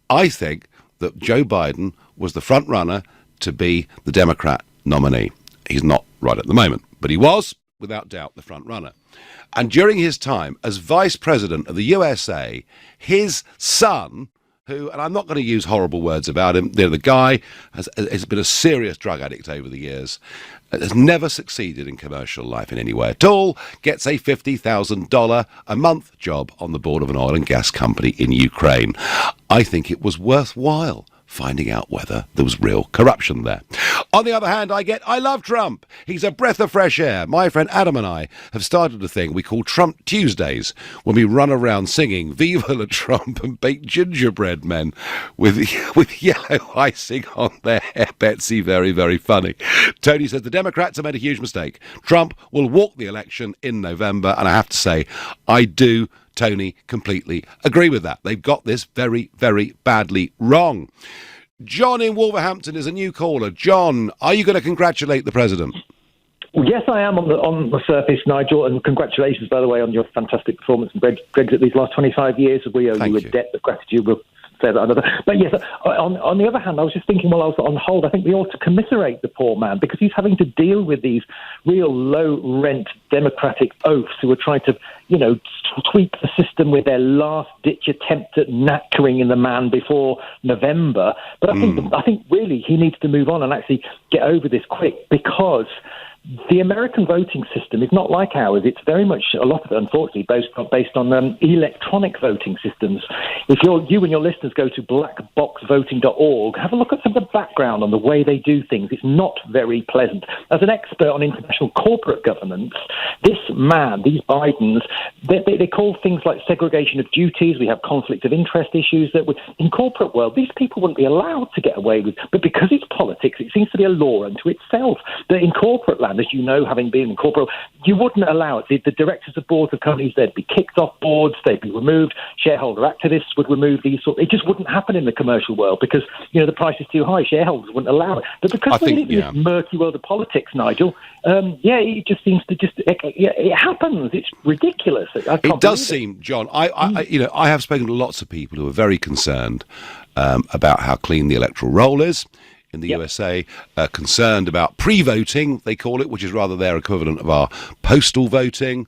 I think that Joe Biden was the front runner to be the Democrat nominee. He's not right at the moment, but he was, without doubt, the front runner. And during his time as vice president of the USA, his son, who, and I'm not going to use horrible words about him, the guy has been a serious drug addict over the years, has never succeeded in commercial life in any way at all, gets a $50,000 a month job on the board of an oil and gas company in Ukraine. I think it was worthwhile finding out whether there was real corruption there. On the other hand, I love Trump. He's a breath of fresh air. My friend Adam and I have started a thing we call Trump Tuesdays, when we run around singing Viva la Trump and bake gingerbread men with yellow icing on their hair. Betsy, very, very funny. Tony says the Democrats have made a huge mistake. Trump will walk the election in November, and I have to say, I do, Tony, completely agree with that. They've got this very, very badly wrong. John in Wolverhampton is a new caller. John, are you going to congratulate the president? Well, yes, I am on the surface, Nigel, and congratulations, by the way, on your fantastic performance and Brexit these last 25 years. We owe you a debt of gratitude. We'll say that another. But yes, on the other hand, I was just thinking while I was on hold, I think we ought to commiserate the poor man because he's having to deal with these real low-rent Democratic oafs who are trying to, tweak the system with their last-ditch attempt at knackering in the man before November. But I think really he needs to move on and actually get over this quick because the American voting system is not like ours. It's very much, a lot of it, unfortunately, based on electronic voting systems. If you and your listeners go to blackboxvoting.org, have a look at some of the background on the way they do things. It's not very pleasant. As an expert on international corporate governance, these Bidens, they call things like segregation of duties. We have conflict of interest issues that in corporate world, these people wouldn't be allowed to get away with. But because it's politics, it seems to be a law unto itself. That in corporate land, as you know, having been in corporate, you wouldn't allow it. The directors of boards of companies, they'd be kicked off boards, they'd be removed. Shareholder activists would remove these sort. It just wouldn't happen in the commercial world because the price is too high. Shareholders wouldn't allow it. But because we're in this murky world of politics, Nigel, it just seems to it happens. It's ridiculous. It does seem, John. I have spoken to lots of people who are very concerned about how clean the electoral roll is in the USA, concerned about pre-voting, they call it, which is rather their equivalent of our postal voting,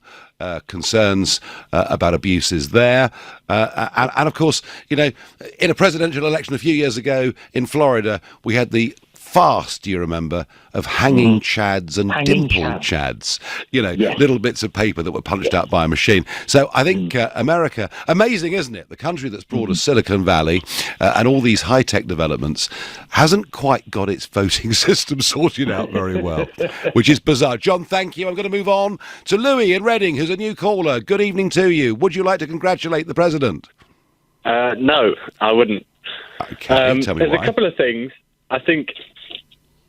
concerns about abuses there. And of course, in a presidential election a few years ago in Florida, we had the fast, do you remember, of hanging chads and dimpled chads, little bits of paper that were punched out by a machine. So I think America, amazing, isn't it? The country that's brought us Silicon Valley and all these high-tech developments hasn't quite got its voting system sorted out very well, which is bizarre. John, thank you. I'm going to move on to Louis in Reading, who's a new caller. Good evening to you. Would you like to congratulate the president? No, I wouldn't. Okay, tell me there's why. A couple of things. I think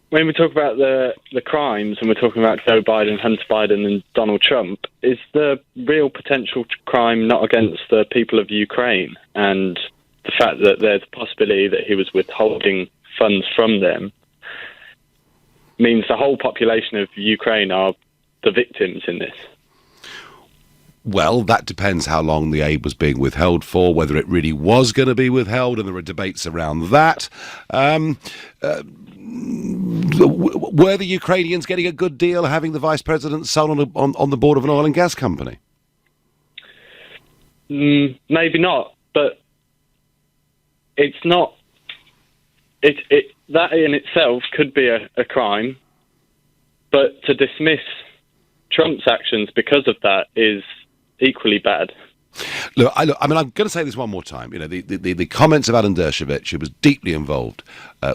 when we talk about the crimes and we're talking about Joe Biden, Hunter Biden and Donald Trump, is the real potential crime not against the people of Ukraine and the fact that there's a possibility that he was withholding funds from them means the whole population of Ukraine are the victims in this? Well, that depends how long the aid was being withheld for, whether it really was going to be withheld, and there are debates around that. Were the Ukrainians getting a good deal having the vice president's son on the board of an oil and gas company? Maybe not, but it's not. That in itself could be a crime, but to dismiss Trump's actions because of that is equally bad. Look, I'm going to say this one more time. You know, the comments of Alan Dershowitz, who was deeply involved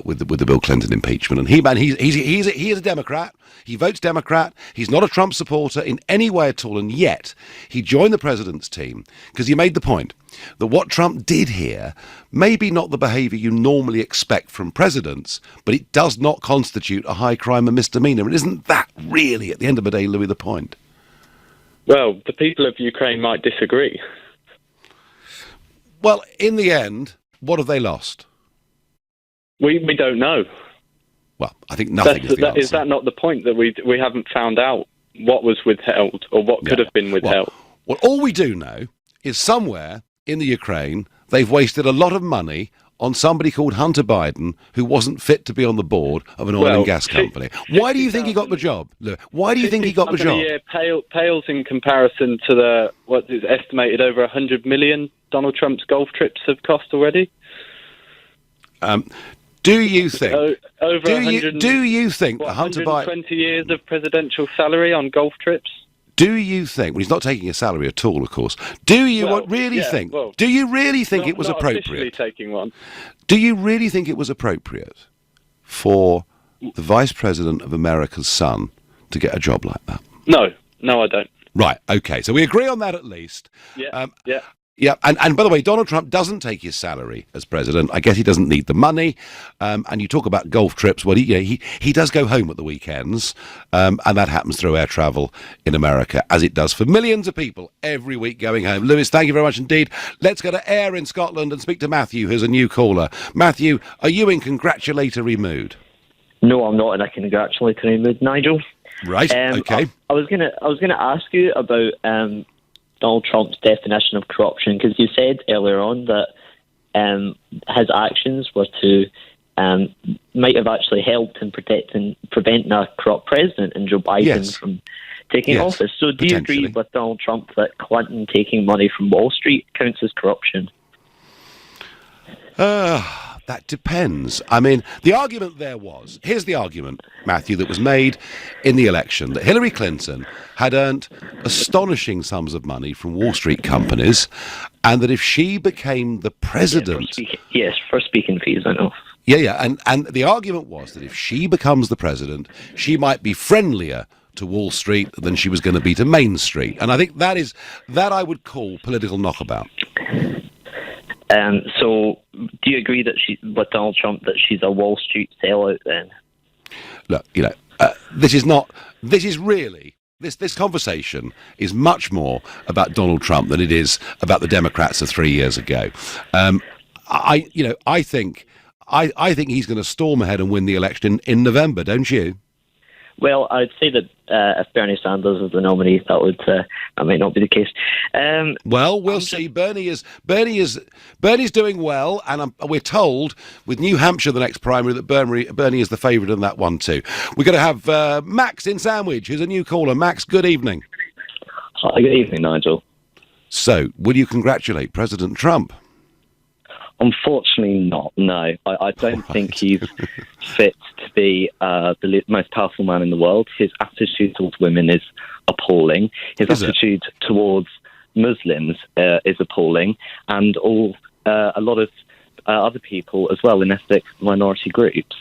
with the Bill Clinton impeachment, and he is a Democrat. He votes Democrat. He's not a Trump supporter in any way at all, and yet he joined the president's team because he made the point that what Trump did here may be not the behaviour you normally expect from presidents, but it does not constitute a high crime and misdemeanour. And isn't that really, at the end of the day, Louis, the point? Well, the people of Ukraine might disagree. Well, in the end, what have they lost? We don't know. Well, I think nothing is the answer. Is that not the point, that we haven't found out what was withheld or what could have been withheld? Well, all we do know is somewhere in the Ukraine they've wasted a lot of money on somebody called Hunter Biden, who wasn't fit to be on the board of an oil and gas company. Why do you think he got the job? Look, why do you think he got the job? Pales in comparison to what is estimated over 100 million Donald Trump's golf trips have cost already. Do you think? Over do you think that Hunter Biden 120 years of presidential salary on golf trips? Do you think? Well, he's not taking a salary at all, of course. Do you really think? Do you really think it was appropriate? Taking one. Do you really think it was appropriate for the Vice President of America's son to get a job like that? No, I don't. Right. Okay. So we agree on that at least. Yeah. Yeah, and by the way, Donald Trump doesn't take his salary as president. I guess he doesn't need the money. And you talk about golf trips. Well, he does go home at the weekends, and that happens through air travel in America, as it does for millions of people every week going home. Lewis, thank you very much indeed. Let's go to Ayr in Scotland and speak to Matthew, who's a new caller. Matthew, are you in congratulatory mood? No, I'm not in a congratulatory mood, Nigel. Right. Okay. I was gonna ask you about Donald Trump's definition of corruption, because you said earlier on that his actions were to might have actually helped in preventing a corrupt president and Joe Biden from taking office. So do you agree with Donald Trump that Clinton taking money from Wall Street counts as corruption? That depends. I mean, the argument here's the argument, Matthew, that was made in the election, that Hillary Clinton had earned astonishing sums of money from Wall Street companies, and that if she became the president... For speaking fees, I know. Yeah, and the argument was that if she becomes the president, she might be friendlier to Wall Street than she was going to be to Main Street. And I think that I would call political knockabout. So, do you agree that with Donald Trump that she's a Wall Street sellout then? Look, this conversation is much more about Donald Trump than it is about the Democrats of 3 years ago. I think he's going to storm ahead and win the election in November, don't you? Well, I'd say that if Bernie Sanders is the nominee, that might not be the case. Well, we'll see. Bernie's doing well, and we're told with New Hampshire the next primary that Bernie is the favourite in that one too. We're going to have Max in Sandwich, who's a new caller. Max, good evening. Hi, good evening, Nigel. So, will you congratulate President Trump? Unfortunately not, no. I don't think he's fit to be the most powerful man in the world. His attitude towards women is appalling. His attitude towards Muslims is appalling, and a lot of other people as well in ethnic minority groups.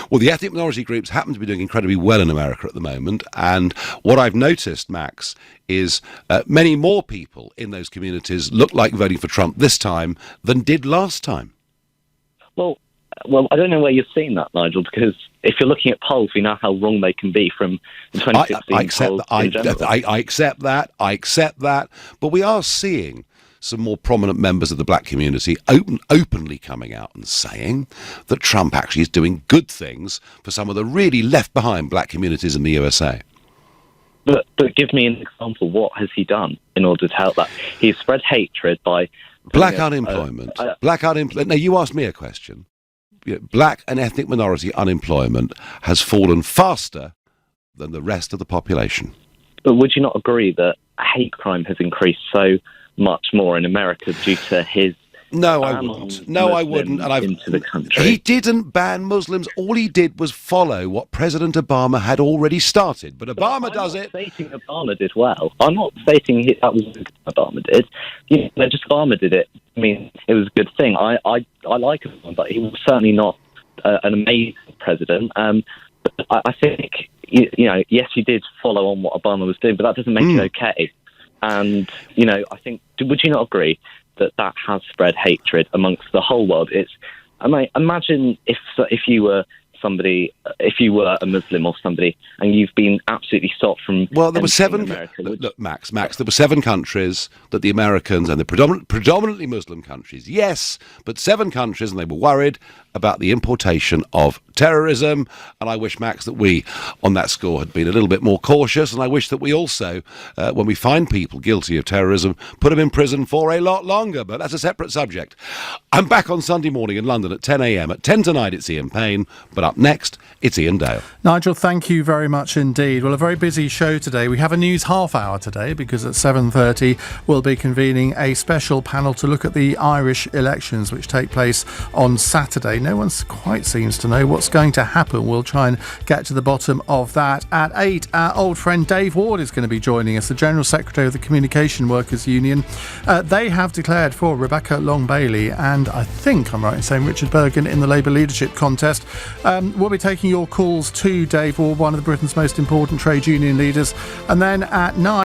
Well, the ethnic minority groups happen to be doing incredibly well in America at the moment, and what I've noticed, Max, is many more people in those communities look like voting for Trump this time than did last time. Well, I don't know where you're seeing that, Nigel, because if you're looking at polls, we know how wrong they can be from the 2016 polls in general. I accept that, but we are seeing some more prominent members of the black community openly coming out and saying that Trump actually is doing good things for some of the really left-behind black communities in the USA. But give me an example. What has he done in order to help that? He's spread hatred by... Black unemployment. Now, you asked me a question. Black and ethnic minority unemployment has fallen faster than the rest of the population. But would you not agree that hate crime has increased so much more in America due to his No, I wouldn't. No, I wouldn't. And into the country. He didn't ban Muslims. All he did was follow what President Obama had already started. But Obama does it. I'm not stating Obama did well. I'm not stating that was what Obama did. Just Obama did it. I mean, it was a good thing. I like Obama, but he was certainly not an amazing president. But I think, yes, he did follow on what Obama was doing, but that doesn't make it okay. And, I think, would you not agree that has spread hatred amongst the whole world? Imagine if you were somebody, if you were a Muslim or somebody, and you've been absolutely stopped from. Well, there were 7. America, look, Max. There were 7 countries that the Americans and the predominantly Muslim countries, yes, but 7 countries, and they were worried about the importation of terrorism. And I wish, Max, that we, on that score, had been a little bit more cautious. And I wish that we also, when we find people guilty of terrorism, put them in prison for a lot longer. But that's a separate subject. I'm back on Sunday morning in London at 10 a.m. At 10 tonight, it's Ian Payne. But up next, it's Ian Dale. Nigel, thank you very much indeed. Well, a very busy show today. We have a news half hour today because at 7:30 we'll be convening a special panel to look at the Irish elections, which take place on Saturday. No one quite seems to know what's going to happen. We'll try and get to the bottom of that. At 8, our old friend Dave Ward is going to be joining us, the General Secretary of the Communication Workers Union. They have declared for Rebecca Long-Bailey and I think I'm right in saying Richard Bergen in the Labour leadership contest. We'll be taking your calls to Dave Ward, one of Britain's most important trade union leaders. And then at 9,